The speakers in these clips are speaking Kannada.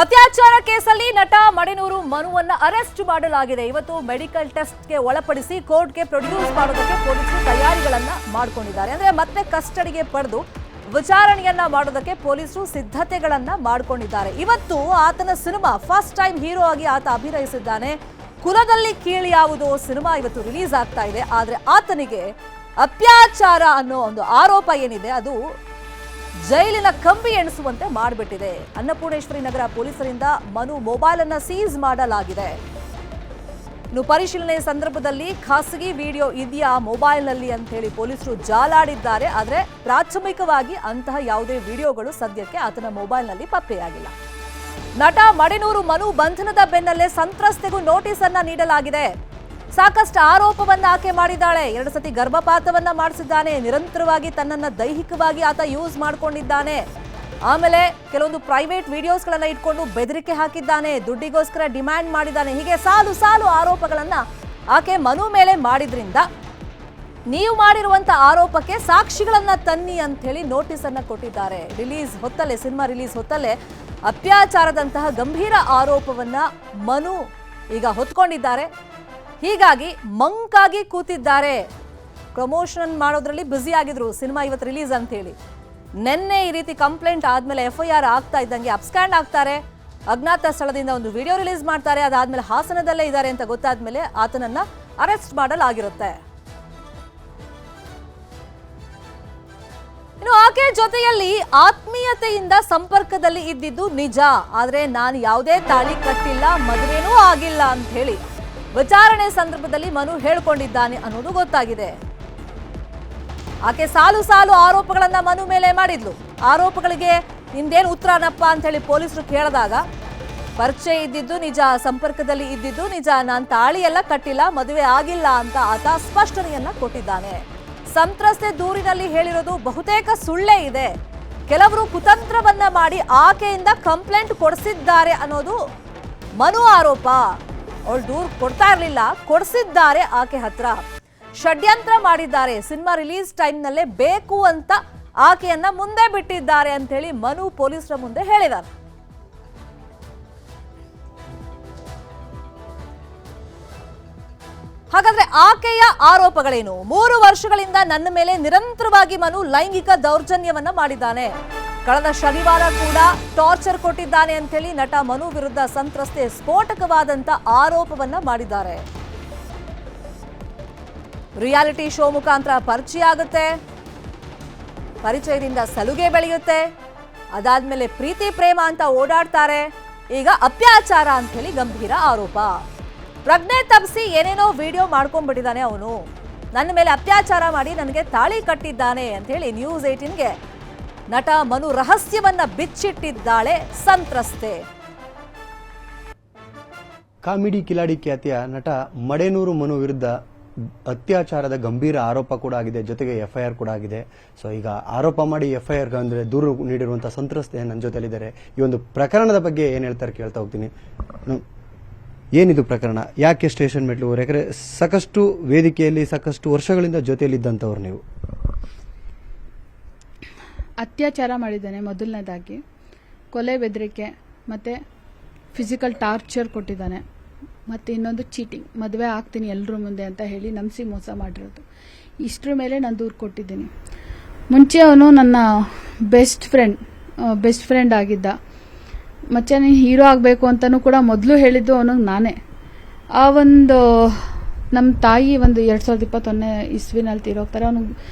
ಅತ್ಯಾಚಾರ ಕೇಸಲ್ಲಿ ನಟ ಮಡೆನೂರು ಮನುವನ್ನ ಅರೆಸ್ಟ್ ಮಾಡಲಾಗಿದೆ. ಇವತ್ತು ಮೆಡಿಕಲ್ ಟೆಸ್ಟ್ಗೆ ಒಳಪಡಿಸಿ ಕೋರ್ಟ್ಗೆ ಪ್ರೊಡ್ಯೂಸ್ ಮಾಡೋದಕ್ಕೆ ಪೊಲೀಸರು ತಯಾರಿಗಳನ್ನ ಮಾಡಿಕೊಂಡಿದ್ದಾರೆ. ಅಂದ್ರೆ ಮತ್ತೆ ಕಸ್ಟಡಿಗೆ ಪಡೆದು ವಿಚಾರಣೆಯನ್ನ ಮಾಡೋದಕ್ಕೆ ಪೊಲೀಸರು ಸಿದ್ಧತೆಗಳನ್ನ ಮಾಡಿಕೊಂಡಿದ್ದಾರೆ. ಇವತ್ತು ಆತನ ಸಿನಿಮಾ ಫಸ್ಟ್ ಟೈಮ್ ಹೀರೋ ಆಗಿ ಆತ ಅಭಿನಯಿಸಿದ್ದಾನೆ. ಕುಲದಲ್ಲಿ ಕೀಳು ಯಾವುದೋ ಸಿನಿಮಾ ಇವತ್ತು ರಿಲೀಸ್ ಆಗ್ತಾ ಇದೆ. ಆದ್ರೆ ಆತನಿಗೆ ಅತ್ಯಾಚಾರ ಅನ್ನೋ ಒಂದು ಆರೋಪ ಏನಿದೆ ಅದು ಜೈಲಿನ ಕಂಬಿ ಎಣಿಸುವಂತೆ ಮಾಡಿಬಿಟ್ಟಿದೆ. ಅನ್ನಪೂರ್ಣೇಶ್ವರಿ ನಗರ ಪೊಲೀಸರಿಂದ ಮನು ಮೊಬೈಲ್ ಅನ್ನ ಸೀಸ್ ಮಾಡಲಾಗಿದೆ. ಇನ್ನು ಪರಿಶೀಲನೆ ಸಂದರ್ಭದಲ್ಲಿ ಖಾಸಗಿ ವಿಡಿಯೋ ಇದೆಯಾ ಮೊಬೈಲ್ನಲ್ಲಿ ಅಂತ ಹೇಳಿ ಪೊಲೀಸರು ಜಾಲಾಡಿದ್ದಾರೆ. ಆದರೆ ಪ್ರಾಥಮಿಕವಾಗಿ ಅಂತಹ ಯಾವುದೇ ವಿಡಿಯೋಗಳು ಸದ್ಯಕ್ಕೆ ಆತನ ಮೊಬೈಲ್ನಲ್ಲಿ ಪತ್ತೆಯಾಗಿಲ್ಲ. ನಟ ಮಡೆನೂರು ಮನು ಬಂಧನದ ಬೆನ್ನಲ್ಲೇ ಸಂತ್ರಸ್ತೆಗೂ ನೋಟಿಸ್ ಅನ್ನ ನೀಡಲಾಗಿದೆ. ಸಾಕಷ್ಟು ಆರೋಪವನ್ನ ಆಕೆ ಮಾಡಿದ್ದಾಳೆ. 2 ಸತಿ ಗರ್ಭಪಾತವನ್ನ ಮಾಡಿಸಿದ್ದಾನೆ. ನಿರಂತರವಾಗಿ ತನ್ನನ್ನ ದೈಹಿಕವಾಗಿ ಆತ ಯೂಸ್ ಮಾಡ್ಕೊಂಡಿದ್ದಾನೆ. ಆಮೇಲೆ ಕೆಲವೊಂದು ಪ್ರೈವೇಟ್ ವಿಡಿಯೋಸ್ಗಳನ್ನ ಇಟ್ಕೊಂಡು ಬೆದರಿಕೆ ಹಾಕಿದ್ದಾನೆ. ದುಡ್ಡಿಗೋಸ್ಕರ ಡಿಮ್ಯಾಂಡ್ ಮಾಡಿದ್ದಾನೆ. ಹೀಗೆ ಸಾಲು ಆರೋಪಗಳನ್ನ ಆಕೆ ಮನು ಮೇಲೆ ಮಾಡಿದ್ರಿಂದ ನೀವು ಮಾಡಿರುವಂತ ಆರೋಪಕ್ಕೆ ಸಾಕ್ಷಿಗಳನ್ನ ತನ್ನಿ ಅಂತ ಹೇಳಿ ನೋಟಿಸ್ ಅನ್ನ ಕೊಟ್ಟಿದ್ದಾರೆ. ಸಿನಿಮಾ ರಿಲೀಸ್ ಹೊತ್ತಲ್ಲೇ ಅತ್ಯಾಚಾರದಂತಹ ಗಂಭೀರ ಆರೋಪವನ್ನ ಮನು ಈಗ ಹೊತ್ಕೊಂಡಿದ್ದಾರೆ. ಹೀಗಾಗಿ ಮಂಕಾಗಿ ಕೂತಿದ್ದಾರೆ. ಪ್ರಮೋಷನ್ ಮಾಡೋದ್ರಲ್ಲಿ ಬ್ಯುಸಿ ಆಗಿದ್ರು. ಸಿನಿಮಾ ಇವತ್ತು ರಿಲೀಸ್ ಅಂತ ಹೇಳಿ ನಿನ್ನೆ ಈ ರೀತಿ ಕಂಪ್ಲೇಂಟ್ ಆದ್ಮೇಲೆ FIR ಆಗ್ತಾ ಇದ್ದಂಗೆ ಅಬ್ಸ್ಕ್ಯಾಂಡ್ ಆಗ್ತಾರೆ. ಅಜ್ಞಾತ ಸ್ಥಳದಿಂದ ಒಂದು ವಿಡಿಯೋ ರಿಲೀಸ್ ಮಾಡ್ತಾರೆ. ಅದಾದ್ಮೇಲೆ ಹಾಸನದಲ್ಲೇ ಇದ್ದಾರೆ ಅಂತ ಗೊತ್ತಾದ್ಮೇಲೆ ಆತನನ್ನ ಅರೆಸ್ಟ್ ಮಾಡಲಾಗಿರುತ್ತೆ. ಇನ್ನು ಆಕೆ ಜೊತೆಯಲ್ಲಿ ಆತ್ಮೀಯತೆಯಿಂದ ಸಂಪರ್ಕದಲ್ಲಿ ಇದ್ದಿದ್ದು ನಿಜ. ಆದ್ರೆ ನಾನು ಯಾವುದೇ ತಾಳಿ ಕಟ್ಟಿಲ್ಲ, ಮದುವೆನೂ ಆಗಿಲ್ಲ ಅಂತ ಹೇಳಿ ವಿಚಾರಣೆ ಸಂದರ್ಭದಲ್ಲಿ ಮನು ಹೇಳ್ಕೊಂಡಿದ್ದಾನೆ ಅನ್ನೋದು ಗೊತ್ತಾಗಿದೆ. ಆಕೆ ಸಾಲು ಆರೋಪಗಳನ್ನ ಮನು ಮೇಲೆ ಮಾಡಿದ್ಲು. ಆರೋಪಗಳಿಗೆ ನಿಂದೇನು ಉತ್ತರನಪ್ಪ ಅಂತ ಹೇಳಿ ಪೊಲೀಸರು ಕೇಳಿದಾಗ ಪರಿಚಯ ಇದ್ದಿದ್ದು ನಿಜ, ಸಂಪರ್ಕದಲ್ಲಿ ಇದ್ದಿದ್ದು ನಿಜ, ನಾನು ತಾಳಿ ಎಲ್ಲ ಕಟ್ಟಿಲ್ಲ, ಮದುವೆ ಆಗಿಲ್ಲ ಅಂತ ಆತ ಸ್ಪಷ್ಟನೆಯನ್ನ ಕೊಟ್ಟಿದ್ದಾನೆ. ಸಂತ್ರಸ್ತೆ ದೂರಿನಲ್ಲಿ ಹೇಳಿರೋದು ಬಹುತೇಕ ಸುಳ್ಳೇ ಇದೆ. ಕೆಲವರು ಕುತಂತ್ರವನ್ನ ಮಾಡಿ ಆಕೆಯಿಂದ ಕಂಪ್ಲೇಂಟ್ ಕೊಡಿಸಿದ್ದಾರೆ ಅನ್ನೋದು ಮನು ಆರೋಪ. ಅವಳು ದೂರು ಕೊಡ್ತಾ ಇರಲಿಲ್ಲ, ಕೊಡಿಸಿದ್ದಾರೆ ಆಕೆ ಹತ್ರ. ಷಡ್ಯಂತ್ರ ಮಾಡಿದ್ದಾರೆ. ಸಿನಿಮಾ ರಿಲೀಸ್ ಟೈಮ್ನಲ್ಲೇ ಬೇಕು ಅಂತ ಆಕೆಯನ್ನ ಮುಂದೆ ಬಿಟ್ಟಿದ್ದಾರೆ ಅಂತ ಹೇಳಿ ಮನು ಪೊಲೀಸರ ಮುಂದೆ ಹೇಳಿದ್ದಾರೆ. ಹಾಗಾದ್ರೆ ಆಕೆಯ ಆರೋಪಗಳೇನು? 3 ವರ್ಷಗಳಿಂದ ನನ್ನ ಮೇಲೆ ನಿರಂತರವಾಗಿ ಮನು ಲೈಂಗಿಕ ದೌರ್ಜನ್ಯವನ್ನ ಮಾಡಿದ್ದಾನೆ. ಕಳೆದ ಶನಿವಾರ ಕೂಡ ಟಾರ್ಚರ್ ಕೊಟ್ಟಿದ್ದಾನೆ ಅಂತ ಹೇಳಿ ನಟ ಮನು ವಿರುದ್ಧ ಸಂತ್ರಸ್ತೆ ಸ್ಫೋಟಕವಾದಂತ ಆರೋಪವನ್ನ ಮಾಡಿದ್ದಾರೆ. ರಿಯಾಲಿಟಿ ಶೋ ಮುಖಾಂತರ ಪರಿಚಯ ಆಗುತ್ತೆ, ಪರಿಚಯದಿಂದ ಸಲುಗೆ ಬೆಳೆಯುತ್ತೆ, ಅದಾದ್ಮೇಲೆ ಪ್ರೀತಿ ಪ್ರೇಮ ಅಂತ ಓಡಾಡ್ತಾರೆ. ಈಗ ಅತ್ಯಾಚಾರ ಅಂತ ಹೇಳಿ ಗಂಭೀರ ಆರೋಪ. ಪ್ರಜ್ಞೆ ತಪ್ಪಿಸಿ ಏನೇನೋ ವಿಡಿಯೋ ಮಾಡ್ಕೊಂಡ್ಬಿಟ್ಟಿದ್ದಾನೆ ಅವನು. ನನ್ನ ಮೇಲೆ ಅತ್ಯಾಚಾರ ಮಾಡಿ ನನಗೆ ತಾಳಿ ಕಟ್ಟಿದ್ದಾನೆ ಅಂತ ಹೇಳಿ ನ್ಯೂಸ್ 18ಗೆ ನಟ ಮನು ರಹಸ್ಯವನ್ನ ಬಿಚ್ಚಿಟ್ಟಿದ್ದಾಳೆ ಸಂತ್ರಸ್ತೆ. ಕಾಮಿಡಿ ಕಿಲಾಡಿ ಖ್ಯಾತಿಯ ನಟ ಮಡೆನೂರು ಮನು ವಿರುದ್ಧ ಅತ್ಯಾಚಾರದ ಗಂಭೀರ ಆರೋಪ ಕೂಡ ಆಗಿದೆ. ಜೊತೆಗೆ FIR ಕೂಡ ಆಗಿದೆ. ಸೊ ಈಗ ಆರೋಪ ಮಾಡಿ FIR ಅಂದ್ರೆ ದೂರು ನೀಡಿರುವಂತಹ ಸಂತ್ರಸ್ತೆ ನನ್ನ ಜೊತೆಲಿದ್ದಾರೆ. ಈ ಒಂದು ಪ್ರಕರಣದ ಬಗ್ಗೆ ಏನ್ ಹೇಳ್ತಾರೆ ಕೇಳ್ತಾ ಹೋಗ್ತೀನಿ. ಏನಿದು ಪ್ರಕರಣ? ಯಾಕೆ ಸ್ಟೇಷನ್ ಮೆಟ್ಲು? ಯಾಕಂದ್ರೆ ಸಾಕಷ್ಟು ವೇದಿಕೆಯಲ್ಲಿ ಸಾಕಷ್ಟು ವರ್ಷಗಳಿಂದ ಜೊತೆಯಲ್ಲಿದ್ದಂಥವ್ರು ನೀವು. ಅತ್ಯಾಚಾರ ಮಾಡಿದ್ದಾನೆ. ಮೊದಲನೇದಾಗಿ ಕೊಲೆ, ಬೆದರಿಕೆ ಮತ್ತು ಫಿಸಿಕಲ್ ಟಾರ್ಚರ್ ಕೊಟ್ಟಿದ್ದಾನೆ. ಮತ್ತು ಇನ್ನೊಂದು ಚೀಟಿಂಗ್, ಮದುವೆ ಆಗ್ತೀನಿ ಎಲ್ಲರ ಮುಂದೆ ಅಂತ ಹೇಳಿ ನಂಬಿಸಿ ಮೋಸ ಮಾಡಿರೋದು. ಇಷ್ಟರ ಮೇಲೆ ನಾನು ದೂರು ಕೊಟ್ಟಿದ್ದೀನಿ. ಮುಂಚೆ ಅವನು ನನ್ನ ಬೆಸ್ಟ್ ಫ್ರೆಂಡ್ ಆಗಿದ್ದ. ಮತ್ತೆ ನೀನು ಹೀರೋ ಆಗಬೇಕು ಅಂತಲೂ ಕೂಡ ಮೊದಲು ಹೇಳಿದ್ದು ಅವನಿಗೆ ನಾನೇ. ಆ ಒಂದು ನಮ್ಮ ತಾಯಿ ಒಂದು 2021 ಇಸ್ವಿನಲ್ಲಿ ತೀರೋಗ್ತಾರೆ. ಅವನು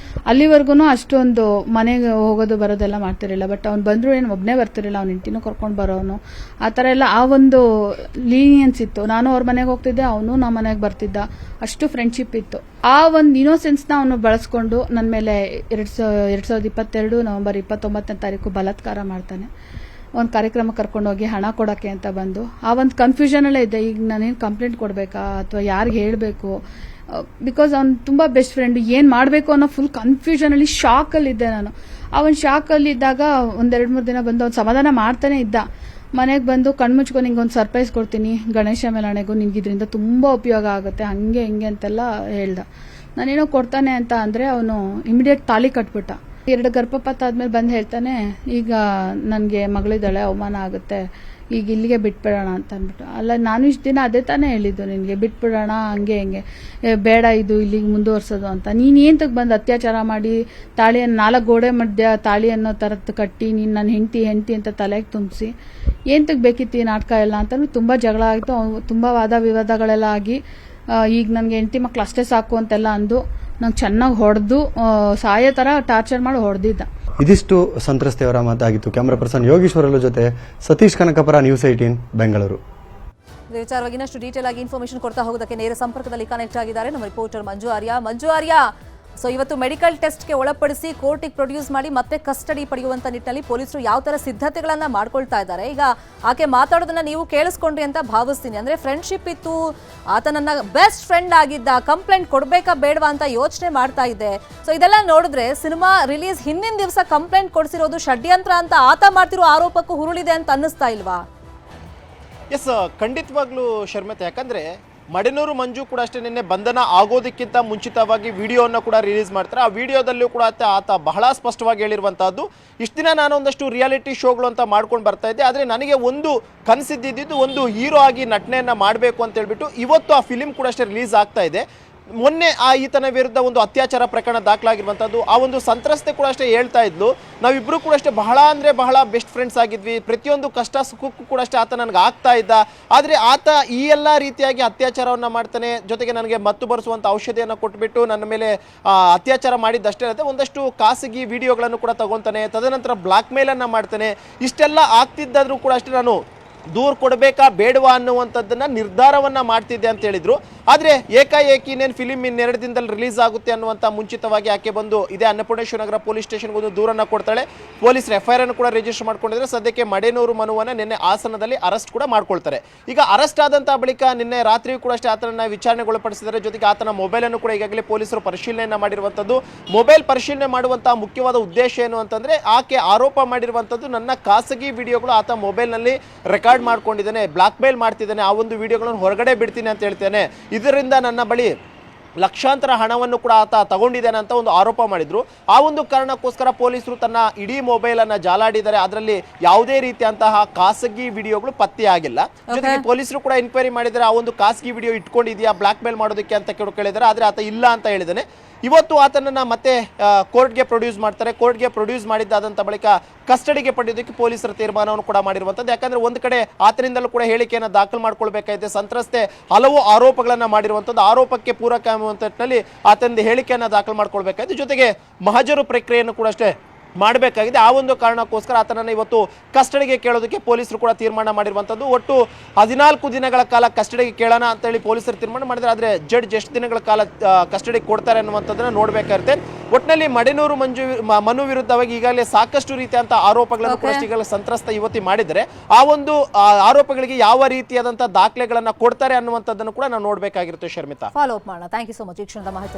ಅಲ್ಲಿವರೆಗೂ ಅಷ್ಟೊಂದು ಮನೆಗೆ ಹೋಗೋದು ಬರೋದೆಲ್ಲ ಮಾಡ್ತಿರಲಿಲ್ಲ. ಬಟ್ ಅವ್ನು ಬಂದರೂ ಏನು ಒಬ್ಬನೇ ಬರ್ತಿರಲಿಲ್ಲ, ಅವ್ನ ಹೆಂಡತಿನೂ ಕರ್ಕೊಂಡು ಬರೋನು. ಆ ಥರ ಎಲ್ಲ ಆ ಒಂದು ಲೀನಿಯನ್ಸ್ ಇತ್ತು. ನಾನು ಅವ್ರ ಮನೆಗೆ ಹೋಗ್ತಿದ್ದೆ, ಅವನು ನಮ್ಮ ಮನೆಗೆ ಬರ್ತಿದ್ದ. ಅಷ್ಟು ಫ್ರೆಂಡ್ಶಿಪ್ ಇತ್ತು. ಆ ಒಂದು ಇನ್ನೋಸೆನ್ಸ್ನ ಅವನು ಬಳಸ್ಕೊಂಡು ನನ್ನ ಮೇಲೆ 2022 ನವೆಂಬರ್ 29ನೇ ತಾರೀಕು ಬಲಾತ್ಕಾರ ಮಾಡ್ತಾನೆ. ಒಂದು ಕಾರ್ಯಕ್ರಮ ಕರ್ಕೊಂಡೋಗಿ ಹಣ ಕೊಡೋಕ್ಕೆ ಅಂತ ಬಂದು ಆ ಒಂದು ಕನ್ಫ್ಯೂಷನಲ್ಲೇ ಇದ್ದೆ. ಈಗ ನಾನೇನು ಕಂಪ್ಲೇಂಟ್ ಕೊಡಬೇಕಾ ಅಥವಾ ಯಾರಿಗೆ ಹೇಳಬೇಕು? ಬಿಕಾಸ್ ಅವ್ನು ತುಂಬ ಬೆಸ್ಟ್ ಫ್ರೆಂಡ್, ಏನು ಮಾಡಬೇಕು ಅನ್ನೋ ಫುಲ್ ಕನ್ಫ್ಯೂಷನಲ್ಲಿ ಶಾಕಲ್ಲಿದ್ದೆ ನಾನು. ಆ ಒಂದು ಶಾಕಲ್ಲಿ ಇದ್ದಾಗ ಒಂದು 2-3 ದಿನ ಬಂದು ಅವ್ನು ಸಮಾಧಾನ ಮಾಡ್ತಾನೆ ಇದ್ದ. ಮನೆಗೆ ಬಂದು ಕಣ್ಮುಚ್ಕೊಂಡು ನಿಂಗೆ ಒಂದು ಸರ್ಪ್ರೈಸ್ ಕೊಡ್ತೀನಿ, ಗಣೇಶ ಮೇಲಣೆಗೂ ನಿನ್ಗೆ ಇದರಿಂದ ತುಂಬ ಉಪಯೋಗ ಆಗುತ್ತೆ, ಹಂಗೆ ಹಿಂಗೆ ಅಂತೆಲ್ಲ ಹೇಳ್ದ. ನಾನೇನೋ ಕೊಡ್ತಾನೆ ಅಂತ ಅಂದರೆ ಅವನು ಇಮಿಡಿಯೇಟ್ ತಾಳಿ ಕಟ್ಬಿಟ್ಟ. 2 ಗರ್ಭಪಾತ ಆದ್ಮೇಲೆ ಬಂದು ಹೇಳ್ತಾನೆ, ಈಗ ನನಗೆ ಮಗಳಿದ್ದಾಳೆ, ಅವಮಾನ ಆಗುತ್ತೆ, ಈಗ ಇಲ್ಲಿಗೆ ಬಿಟ್ಬಿಡೋಣ ಅಂತ ಅಂದ್ಬಿಟ್ಟು. ಅಲ್ಲ, ನಾನು ಇಷ್ಟು ದಿನ ಅದೇ ತಾನೇ ಹೇಳಿದ್ದು ನಿನಗೆ, ಬಿಟ್ಬಿಡೋಣ ಹಂಗೆ ಹಿಂಗೆ, ಬೇಡ ಇದು ಇಲ್ಲಿಗೆ ಮುಂದುವರ್ಸೋದು ಅಂತ. ನೀನು ಏಂತಕ್ಕೆ ಬಂದು ಅತ್ಯಾಚಾರ ಮಾಡಿ ತಾಳಿಯನ್ನು 4 ಗೋಡೆ ಮಧ್ಯ ತಾಳಿ ಅನ್ನೋ ಥರದ್ದು ಕಟ್ಟಿ ನೀನು ನನ್ನ ಹೆಂಡತಿ ಅಂತ ತಲೆಗೆ ತುಂಬಿಸಿ ಏಂತಕ್ಕೆ ಬೇಕಿತ್ತು ಈ ನಾಟಕ ಎಲ್ಲ ಅಂತ ತುಂಬ ಜಗಳ ಆಯಿತು. ತುಂಬ ವಾದ ವಿವಾದಗಳೆಲ್ಲ ಆಗಿ ಈಗ ನನಗೆ ಹೆಂಡತಿ ಮಕ್ಳು ಅಷ್ಟೇ ಸಾಕು ಅಂತೆಲ್ಲ ಅಂದು ನಂಗೆ ಚೆನ್ನಾಗಿ ಹೊಡೆದು ಸಾಯೋ ಥರ ಟಾರ್ಚರ್ ಮಾಡಿ ಹೊಡೆದಿದ್ದ. ಇದಿಷ್ಟು ಸಂತ್ರಸ್ತೆಯವರ ಮಾತಾಗಿತ್ತು. ಕ್ಯಾಮರಾ ಪರ್ಸನ್ ಯೋಗೀಶ್ವರಲು ಜೊತೆ ಸತೀಶ್ ಕನಕಪುರ, ನ್ಯೂಸ್ 18 ಬೆಂಗಳೂರು. ಇದೇ ವಿಚಾರವಾಗಿ ಇನ್ನಷ್ಟು ಡೀಟೇಲ್ ಆಗಿ ಇನ್ಫಾರ್ಮೇಶನ್ ಕೊಡ್ತಾ ಹೋಗೋದಕ್ಕೆ ನೇರ ಸಂಪರ್ಕದಲ್ಲಿ ಕನೆಕ್ಟ್ ಆಗಿದ್ದಾರೆ ನಮ್ಮ ರಿಪೋರ್ಟರ್ ಮಂಜು ಆರ್ಯ. ಸೊ ಇವತ್ತು ಮೆಡಿಕಲ್ ಟೆಸ್ಟ್ಗೆ ಒಳಪಡಿಸಿ ಕೋರ್ಟಿಗೆ ಪ್ರೊಡ್ಯೂಸ್ ಮಾಡಿ ಮತ್ತೆ ಕಸ್ಟಡಿ ಪಡೆಯುವಂತ ನಿಟ್ಟಿನಲ್ಲಿ ಪೊಲೀಸರು ಯಾವ ತರ ಸಿದ್ಧತೆಗಳನ್ನ ಮಾಡ್ಕೊಳ್ತಾ ಇದ್ದಾರೆ. ಈಗ ಆಕೆ ಮಾತಾಡೋದನ್ನ ನೀವು ಕೇಳಿಸ್ಕೊಂಡ್ರಿ ಅಂತ ಭಾವಿಸ್ತೀನಿ. ಅಂದ್ರೆ ಫ್ರೆಂಡ್ಶಿಪ್ ಇತ್ತು, ಆತ ನನ್ನ ಬೆಸ್ಟ್ ಫ್ರೆಂಡ್ ಆಗಿದ್ದ, ಕಂಪ್ಲೇಂಟ್ ಕೊಡ್ಬೇಕಾ ಬೇಡವಾ ಅಂತ ಯೋಚನೆ ಮಾಡ್ತಾ ಇದ್ದೆ. ಸೊ ಇದೆಲ್ಲ ನೋಡಿದ್ರೆ ಸಿನಿಮಾ ರಿಲೀಸ್ ಹಿಂದಿನ ದಿವಸ ಕಂಪ್ಲೇಂಟ್ ಕೊಡಿಸಿರೋದು ಷಡ್ಯಂತ್ರ ಅಂತ ಆತ ಮಾಡ್ತಿರೋ ಆರೋಪಕ್ಕೂ ಹುರುಳಿದೆ ಅಂತ ಅನ್ನಿಸ್ತಾ ಇಲ್ವಾ? ಎಸ್, ಖಂಡಿತವಾಗ್ಲೂ ಶರ್ಮಿತಾ. ಯಾಕಂದ್ರೆ ಮಡೆನೂರು ಮಂಜು ಕೂಡ ಅಷ್ಟೇ ನಿನ್ನೆ ಬಂಧನ ಆಗೋದಕ್ಕಿಂತ ಮುಂಚಿತವಾಗಿ ವಿಡಿಯೋವನ್ನು ಕೂಡ ರಿಲೀಸ್ ಮಾಡ್ತಾರೆ. ಆ ವಿಡಿಯೋದಲ್ಲೂ ಕೂಡ ಆತ ಬಹಳ ಸ್ಪಷ್ಟವಾಗಿ ಹೇಳಿರುವಂತಹದ್ದು, ಇಷ್ಟು ದಿನ ನಾನು ಒಂದಷ್ಟು ರಿಯಾಲಿಟಿ ಶೋಗಳು ಅಂತ ಮಾಡ್ಕೊಂಡು ಬರ್ತಾ ಇದ್ದೆ, ಆದರೆ ನನಗೆ ಒಂದು ಕನಸಿದ್ದಿದ್ದು ಒಂದು ಹೀರೋ ಆಗಿ ನಟನೆಯನ್ನು ಮಾಡಬೇಕು ಅಂತ ಹೇಳ್ಬಿಟ್ಟು ಇವತ್ತು ಆ ಫಿಲಿಮ್ ಕೂಡ ಅಷ್ಟೇ ರಿಲೀಸ್ ಆಗ್ತಾ ಇದೆ. ಮೊನ್ನೆ ಈತನ ವಿರುದ್ಧ ಒಂದು ಅತ್ಯಾಚಾರ ಪ್ರಕರಣ ದಾಖಲಾಗಿರುವಂಥದ್ದು. ಆ ಒಂದು ಸಂತ್ರಸ್ತೆ ಕೂಡ ಅಷ್ಟೇ ಹೇಳ್ತಾ ಇದ್ಲು, ನಾವಿಬ್ಬರು ಕೂಡ ಅಷ್ಟೇ ಬಹಳ ಅಂದರೆ ಬಹಳ ಬೆಸ್ಟ್ ಫ್ರೆಂಡ್ಸ್ ಆಗಿದ್ವಿ, ಪ್ರತಿಯೊಂದು ಕಷ್ಟ ಸುಖಕ್ಕೂ ಕೂಡ ಅಷ್ಟೇ ಆತ ನನಗೆ ಆಗ್ತಾ ಇದ್ದ. ಆದರೆ ಆತ ಈ ಎಲ್ಲ ರೀತಿಯಾಗಿ ಅತ್ಯಾಚಾರವನ್ನು ಮಾಡ್ತಾನೆ, ಜೊತೆಗೆ ನನಗೆ ಮತ್ತು ಬರೆಸುವಂಥ ಔಷಧಿಯನ್ನು ಕೊಟ್ಬಿಟ್ಟು ನನ್ನ ಮೇಲೆ ಅತ್ಯಾಚಾರ ಮಾಡಿದ್ದಷ್ಟೇ ಅಲ್ಲದೆ ಒಂದಷ್ಟು ಖಾಸಗಿ ವಿಡಿಯೋಗಳನ್ನು ಕೂಡ ತಗೊತಾನೆ, ತದನಂತರ ಬ್ಲಾಕ್ ಮೇಲನ್ನು ಮಾಡ್ತಾನೆ. ಇಷ್ಟೆಲ್ಲ ಆಗ್ತಿದ್ದಾದರೂ ಕೂಡ ಅಷ್ಟೇ ನಾನು ದೂರು ಕೊಡಬೇಕಾ ಬೇಡವಾ ಅನ್ನುವಂಥದ್ದನ್ನು ನಿರ್ಧಾರವನ್ನು ಮಾಡ್ತಿದ್ದೆ ಅಂತ ಹೇಳಿದರು. ಆದರೆ ಏಕಾಏಕಿ ಇನ್ನೇನು ಫಿಲಿಮ್ 2 ದಿನದಲ್ಲಿ ರಿಲೀಸ್ ಆಗುತ್ತೆ ಅನ್ನುವಂಥ ಮುಂಚಿತವಾಗಿ ಆಕೆ ಬಂದು ಇದೇ ಅನ್ನಪೂರ್ಣೇಶ್ವರ ನಗರ ಪೊಲೀಸ್ ಸ್ಟೇಷನ್ಗೆ ಒಂದು ದೂರನ್ನು ಕೊಡ್ತಾಳೆ. ಪೊಲೀಸರು FIR ಅನ್ನು ಕೂಡ ರಿಜಿಸ್ಟರ್ ಮಾಡ್ಕೊಂಡಿದ್ದಾರೆ. ಸದ್ಯಕ್ಕೆ ಮಡೆನೂರು ಮನುವನ್ನು ನಿನ್ನೆ ಹಾಸನದಲ್ಲಿ ಅರೆಸ್ಟ್ ಕೂಡ ಮಾಡ್ಕೊಳ್ತಾರೆ. ಈಗ ಅರೆಸ್ಟ್ ಆದಂಥ ಬಳಿಕ ನಿನ್ನೆ ರಾತ್ರಿಯೂ ಕೂಡ ಅಷ್ಟೇ ಆತನನ್ನು ವಿಚಾರಣೆಗೊಳಪಡಿಸಿದ್ದಾರೆ. ಜೊತೆಗೆ ಆತನ ಮೊಬೈಲನ್ನು ಕೂಡ ಈಗಾಗಲೇ ಪೊಲೀಸರು ಪರಿಶೀಲನೆಯನ್ನು ಮಾಡಿರುವಂಥದ್ದು. ಮೊಬೈಲ್ ಪರಿಶೀಲನೆ ಮಾಡುವಂಥ ಮುಖ್ಯವಾದ ಉದ್ದೇಶ ಏನು ಅಂತಂದರೆ, ಆಕೆ ಆರೋಪ ಮಾಡಿರುವಂಥದ್ದು ನನ್ನ ಖಾಸಗಿ ವಿಡಿಯೋಗಳು ಆತ ಮೊಬೈಲ್ನಲ್ಲಿ ರೆಕಾರ್ಡ್ ಮಾಡ್ಕೊಂಡಿದ್ದಾನೆ, ಬ್ಲಾಕ್ ಮೇಲ್ ಮಾಡ್ತಿದ್ದಾನೆ, ಆ ಒಂದು ವಿಡಿಯೋಗಳನ್ನು ಹೊರಗಡೆ ಬಿಡ್ತೀನಿ ಅಂತ ಹೇಳ್ತೇನೆ, ಇದರಿಂದ ನನ್ನ ಬಳಿ ಲಕ್ಷಾಂತರ ಹಣವನ್ನು ಕೂಡ ಆತ ತಗೊಂಡಿದ್ದಾನೆ ಅಂತ ಒಂದು ಆರೋಪ ಮಾಡಿದ್ರು. ಆ ಒಂದು ಕಾರಣಕ್ಕೋಸ್ಕರ ಪೊಲೀಸರು ತನ್ನ ಇಡೀ ಮೊಬೈಲನ್ನು ಜಾಲಾಡಿದ್ದಾರೆ. ಅದರಲ್ಲಿ ಯಾವುದೇ ರೀತಿಯಂತಹ ಖಾಸಗಿ ವಿಡಿಯೋಗಳು ಪತ್ತೆ ಆಗಿಲ್ಲ. ಜೊತೆಗೆ ಪೊಲೀಸರು ಕೂಡ ಎನ್ಕ್ವೈರಿ ಮಾಡಿದರೆ ಆ ಒಂದು ಖಾಸಗಿ ವಿಡಿಯೋ ಇಟ್ಕೊಂಡಿದ್ಯಾ ಬ್ಲಾಕ್ ಮೇಲ್ ಮಾಡೋದಕ್ಕೆ ಅಂತ ಕೇಳಿದ್ದಾರೆ. ಆದರೆ ಆತ ಇಲ್ಲ ಅಂತ ಹೇಳಿದ್ದಾನೆ. ಇವತ್ತು ಆತನನ್ನು ಮತ್ತೆ ಕೋರ್ಟ್ಗೆ ಪ್ರೊಡ್ಯೂಸ್ ಮಾಡ್ತಾರೆ. ಕೋರ್ಟ್ಗೆ ಪ್ರೊಡ್ಯೂಸ್ ಮಾಡಿದ್ದಾದಂಥ ಬಳಿಕ ಕಸ್ಟಡಿಗೆ ಪಡೆಯೋದಕ್ಕೆ ಪೊಲೀಸರ ತೀರ್ಮಾನವನ್ನು ಕೂಡ ಮಾಡಿರುವಂಥದ್ದು. ಯಾಕಂದರೆ ಒಂದು ಕಡೆ ಆತನಿಂದಲೂ ಕೂಡ ಹೇಳಿಕೆಯನ್ನು ದಾಖಲು ಮಾಡ್ಕೊಳ್ಬೇಕಾಗಿದೆ. ಸಂತ್ರಸ್ತೆ ಹಲವು ಆರೋಪಗಳನ್ನು ಮಾಡಿರುವಂಥದ್ದು, ಆರೋಪಕ್ಕೆ ಪೂರಕ ಅನ್ನುವಂಥದ್ದಲ್ಲಿ ಆತನಿಂದ ಹೇಳಿಕೆಯನ್ನು ದಾಖಲು ಮಾಡ್ಕೊಳ್ಬೇಕಾಗಿದೆ. ಜೊತೆಗೆ ಮಹಜರು ಪ್ರಕ್ರಿಯೆಯನ್ನು ಕೂಡ ಅಷ್ಟೇ ಮಾಡಬೇಕಾಗಿದೆ. ಆ ಒಂದು ಕಾರಣಕ್ಕೋಸ್ಕರ ಆತನನ್ನು ಇವತ್ತು ಕಸ್ಟಡಿಗೆ ಕೇಳೋದಕ್ಕೆ ಪೊಲೀಸರು ಕೂಡ ತೀರ್ಮಾನ ಮಾಡಿರುವಂಥದ್ದು. ಒಟ್ಟು 14 ದಿನಗಳ ಕಾಲ ಕಸ್ಟಡಿಗೆ ಕೇಳೋಣ ಅಂತೇಳಿ ಪೊಲೀಸರು ತೀರ್ಮಾನ ಮಾಡಿದರೆ, ಆದರೆ ಜಡ್ಜ್ ಎಷ್ಟು ದಿನಗಳ ಕಾಲ ಕಸ್ಟಡಿಗೆ ಕೊಡ್ತಾರೆ ಅನ್ನುವಂಥದ್ದನ್ನು ನೋಡಬೇಕಾಗುತ್ತೆ. ಒಟ್ಟಿನಲ್ಲಿ ಮಡೆನೂರು ಮನು ವಿರುದ್ಧವಾಗಿ ಈಗಾಗಲೇ ಸಾಕಷ್ಟು ರೀತಿಯಂಥ ಆರೋಪಗಳನ್ನು ಕೂಡ ಈಗಾಗಲೇ ಸಂತ್ರಸ್ತ ಯುವತಿ ಮಾಡಿದರೆ, ಆ ಒಂದು ಆರೋಪಗಳಿಗೆ ಯಾವ ರೀತಿಯಾದಂಥ ದಾಖಲೆಗಳನ್ನು ಕೊಡ್ತಾರೆ ಅನ್ನುವಂಥದ್ದನ್ನು ಕೂಡ ನಾವು ನೋಡಬೇಕಾಗಿರುತ್ತೆ. ಶರ್ಮಿತಾ, ಫಾಲೋ ಅಪ್ ಮಾಡೋಣ. ಥ್ಯಾಂಕ್ ಯು ಸೊ ಮಚ್ ಈ ಕ್ಷಣದ ಮಾಹಿತಿ